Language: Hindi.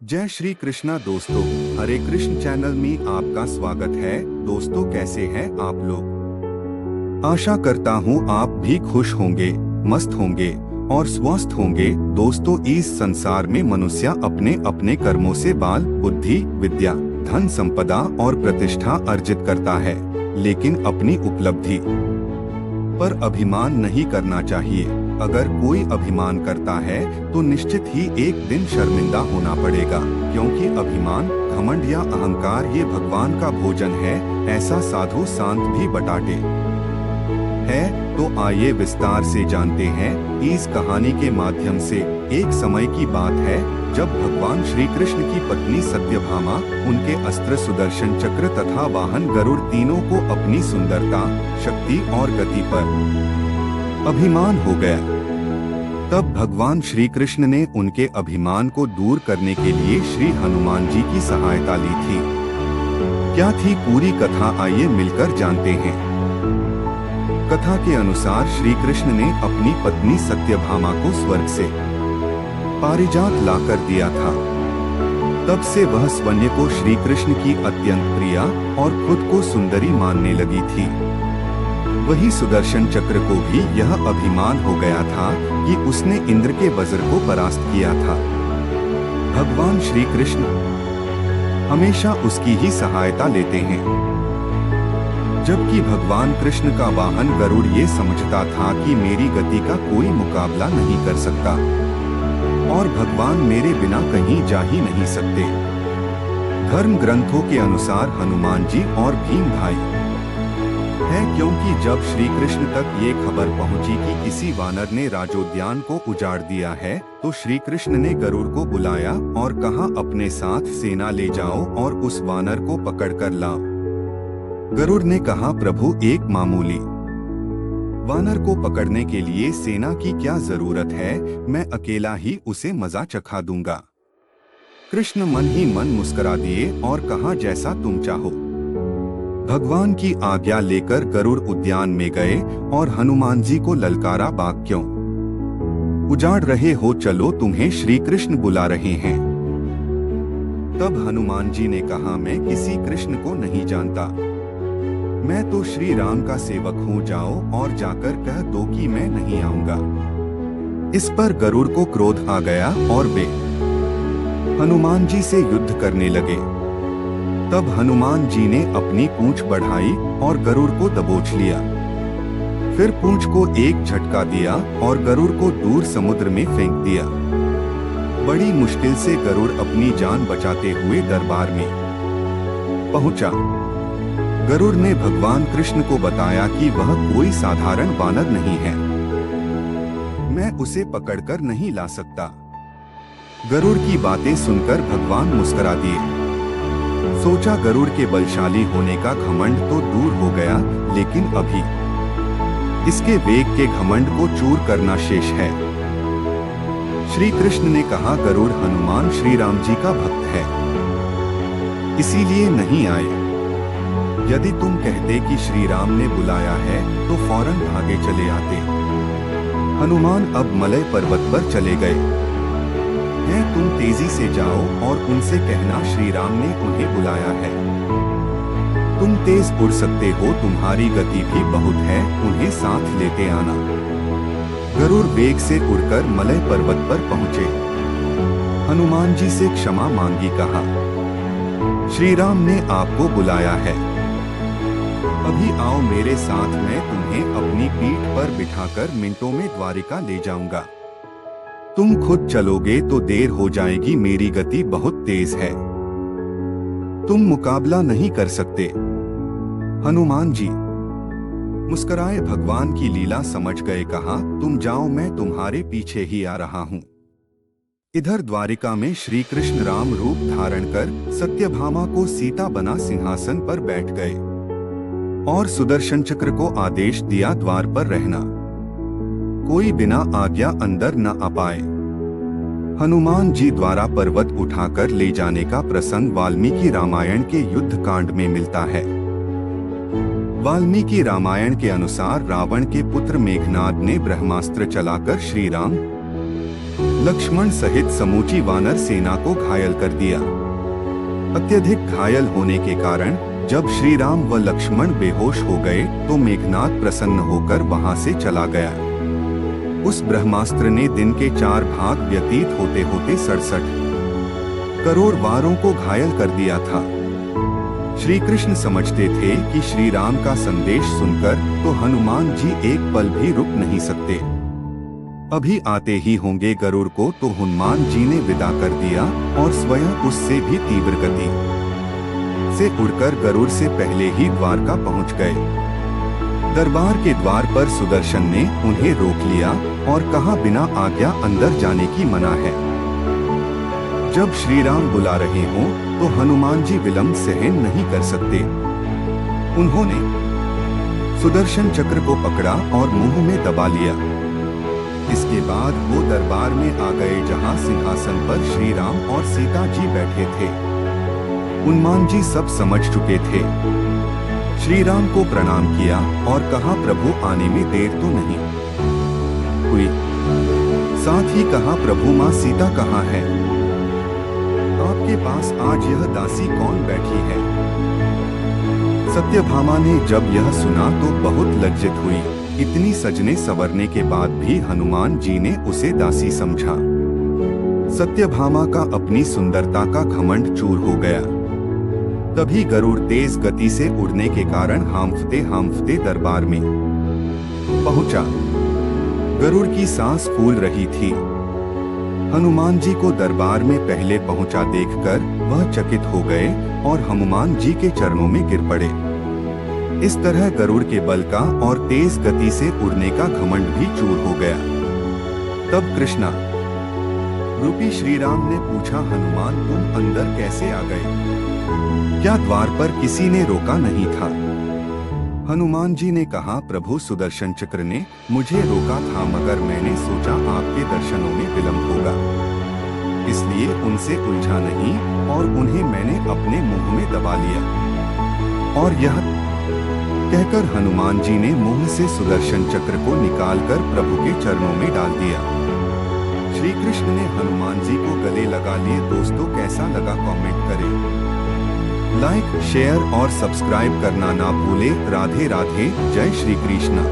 जय श्री कृष्णा दोस्तों, हरे कृष्ण चैनल में आपका स्वागत है। दोस्तों, कैसे हैं आप लोग? आशा करता हूँ आप भी खुश होंगे, मस्त होंगे और स्वस्थ होंगे। दोस्तों, इस संसार में मनुष्य अपने अपने कर्मों से बाल, बुद्धि, विद्या, धन, संपदा और प्रतिष्ठा अर्जित करता है, लेकिन अपनी उपलब्धि पर अभिमान नहीं करना चाहिए। अगर कोई अभिमान करता है तो निश्चित ही एक दिन शर्मिंदा होना पड़ेगा, क्योंकि अभिमान, घमंड या अहंकार ये भगवान का भोजन है, ऐसा साधु संत भी बताते हैं। तो आइए विस्तार से जानते हैं इस कहानी के माध्यम से। एक समय की बात है जब भगवान श्री कृष्ण की पत्नी सत्यभामा, उनके अस्त्र सुदर्शन चक्र तथा वाहन गरुड़ तीनों को अपनी सुंदरता, शक्ति और गति पर अभिमान हो गया। तब भगवान श्री कृष्ण ने उनके अभिमान को दूर करने के लिए श्री हनुमान जी की सहायता ली थी। क्या थी पूरी कथा, आइए मिलकर जानते हैं। कथा के अनुसार श्री कृष्ण ने अपनी पत्नी सत्यभामा को स्वर्ग से पारिजात लाकर दिया था। तब से वह स्वयं को श्री कृष्ण की अत्यंत प्रिया और खुद को सुंदरी मानने लगी थी। वही सुदर्शन चक्र को भी यह अभिमान हो गया था कि उसने इंद्र के वज्र को परास्त किया था। भगवान श्री कृष्ण हमेशा उसकी ही सहायता लेते हैं, जबकि भगवान कृष्ण का वाहन गरुड़ ये समझता था कि मेरी गति का कोई मुकाबला नहीं कर सकता और भगवान मेरे बिना कहीं जा ही नहीं सकते। धर्म ग्रंथों के अनुसार हनुमान जी और भीम भाई है, क्योंकि जब श्री कृष्ण तक ये खबर पहुंची कि किसी वानर ने राजोद्यान को उजाड़ दिया है, तो श्री कृष्ण ने गरुड़ को बुलाया और कहा, अपने साथ सेना ले जाओ और उस वानर को पकड़ कर लाओ। गरुड़ ने कहा, प्रभु, एक मामूली वानर को पकड़ने के लिए सेना की क्या जरूरत है, मैं अकेला ही उसे मजा चखा दूंगा। कृष्ण मन ही मन मुस्कुरा दिए और कहा, जैसा तुम चाहो। भगवान की आज्ञा लेकर गरुड़ उद्यान में गए और हनुमान जी को ललकारा, बाग क्यों उजाड़ रहे हो, चलो तुम्हें श्री कृष्ण बुला रहे हैं। तब हनुमान जी ने कहा, मैं किसी कृष्ण को नहीं जानता, मैं तो श्री राम का सेवक हूँ, जाओ और जाकर कह दो कि मैं नहीं आऊंगा। इस पर गरुड़ को क्रोध आ गया और वे हनुमान जी से युद्ध करने लगे। तब हनुमान जी ने अपनी पूंछ बढ़ाई और गरुड़ को दबोच लिया। फिर पूंछ को एक झटका दिया और गरुड़ को दूर समुद्र में फेंक दिया। बड़ी मुश्किल से गरुड़ अपनी जान बचाते हुए दरबार में पहुंचा। गरुड़ ने भगवान कृष्ण को बताया कि वह कोई साधारण वानर नहीं है, मैं उसे पकड़कर नहीं ला सकता। गरुड़ की बातें सुनकर भगवान मुस्कुरा दिए। सोचा, गरुड़ के बलशाली होने का घमंड तो दूर हो गया, लेकिन अभी इसके वेग के घमंड को चूर करना शेष है। श्री कृष्ण ने कहा, गरुड़ हनुमान श्री राम जी का भक्त है, इसीलिए नहीं आए। यदि तुम कहते कि श्री राम ने बुलाया है तो फौरन भागे चले आते। हनुमान अब मलय पर्वत पर चले गए हैं, तुम तेजी से जाओ और उनसे कहना श्री राम ने उन्हें बुलाया है। तुम तेज उड़ सकते हो, तुम्हारी गति भी बहुत है, उन्हें साथ लेते आना। गरुड़ वेग से उड़कर मलय पर्वत पर पहुंचे। हनुमान जी से क्षमा मांगी, कहा, श्री राम ने आपको बुलाया है, अभी आओ मेरे साथ, मैं तुम्हें अपनी पीठ पर बिठाकर मिनटों में द्वारिका ले जाऊंगा। तुम खुद चलोगे तो देर हो जाएगी, मेरी गति बहुत तेज है, तुम मुकाबला नहीं कर सकते। हनुमान जी मुस्कुराए, भगवान की लीला समझ गए, कहा, तुम जाओ, मैं तुम्हारे पीछे ही आ रहा हूँ। इधर द्वारिका में श्री कृष्ण राम रूप धारण कर सत्यभामा को सीता बना सिंहासन पर बैठ गए और सुदर्शन चक्र को आदेश दिया, द्वार पर रहना, कोई बिना आज्ञा अंदर न आ पाए। हनुमान जी द्वारा पर्वत उठाकर ले जाने का प्रसंग वाल्मीकि रामायण के युद्ध कांड में मिलता है। वाल्मीकि रामायण के अनुसार रावण के पुत्र मेघनाद ने ब्रह्मास्त्र चलाकर श्री राम लक्ष्मण सहित समूची वानर सेना को घायल कर दिया। अत्यधिक घायल होने के कारण जब श्री राम व लक्ष्मण बेहोश हो गए तो मेघनाद प्रसन्न होकर वहां से चला गया। उस ब्रह्मास्त्र ने दिन के 4 भाग व्यतीत होते होते 67 करोड़ वारों को घायल कर दिया था। श्री कृष्ण समझते थे कि श्री राम का संदेश सुनकर तो हनुमान जी एक पल भी रुक नहीं सकते। अभी आते ही होंगे गरुड़ को, तो हनुमान जी ने विदा कर दिया और स्वयं उससे भी तीव्र गति से उड़कर गरुड़ से पहले ही द्वारका पहुंच गए। दरबार के द्वार पर सुदर्शन ने उन्हें रोक लिया और कहा, बिना आज्ञा अंदर जाने की मना है। जब श्री राम बुला रहे हों तो हनुमान जी विलंब सहन नहीं कर सकते। उन्होंने सुदर्शन चक्र को पकड़ा और मुंह में दबा लिया। इसके बाद वो दरबार में आ गए जहां सिंहासन पर श्री राम और सीता जी बैठे थे। हनुमान जी सब समझ चुके थे। श्री राम को प्रणाम किया और कहा, प्रभु आने में देर तो नहीं हुई। साथ ही कहा, प्रभु माँ सीता कहाँ है? आपके पास आज यह दासी कौन बैठी है? सत्यभामा ने जब यह सुना तो बहुत लज्जित हुई। इतनी सजने संवरने के बाद भी हनुमान जी ने उसे दासी समझा। सत्यभामा का अपनी सुंदरता का घमंड चूर हो गया। तभी गरुड़ तेज गति से उड़ने के कारण हांफते हांफते दरबार में पहुंचा। गरुड़ की सांस फूल रही थी। हनुमान जी को दरबार में पहले पहुंचा देखकर वह चकित हो गए और हनुमान जी के चरणों में गिर पड़े। इस तरह गरुड़ के बल का और तेज गति से उड़ने का घमंड भी चूर हो गया। तब कृष्णा रूपी श्री राम ने पूछा, हनुमान तुम अंदर कैसे आ गए? क्या द्वार पर किसी ने रोका नहीं था? हनुमान जी ने कहा, प्रभु सुदर्शन चक्र ने मुझे रोका था, मगर मैंने सोचा आपके दर्शनों में विलंब होगा, इसलिए उनसे उलझा नहीं और उन्हें मैंने अपने मुंह में दबा लिया। और यह कहकर हनुमान जी ने मुंह से सुदर्शन चक्र को निकालकर प्रभु के चरणों में डाल दिया। श्री कृष्ण ने हनुमान जी को गले लगा लिए। दोस्तों कैसा लगा कमेंट करें। लाइक, शेयर और सब्सक्राइब करना ना भूले। राधे राधे, जय श्री कृष्ण।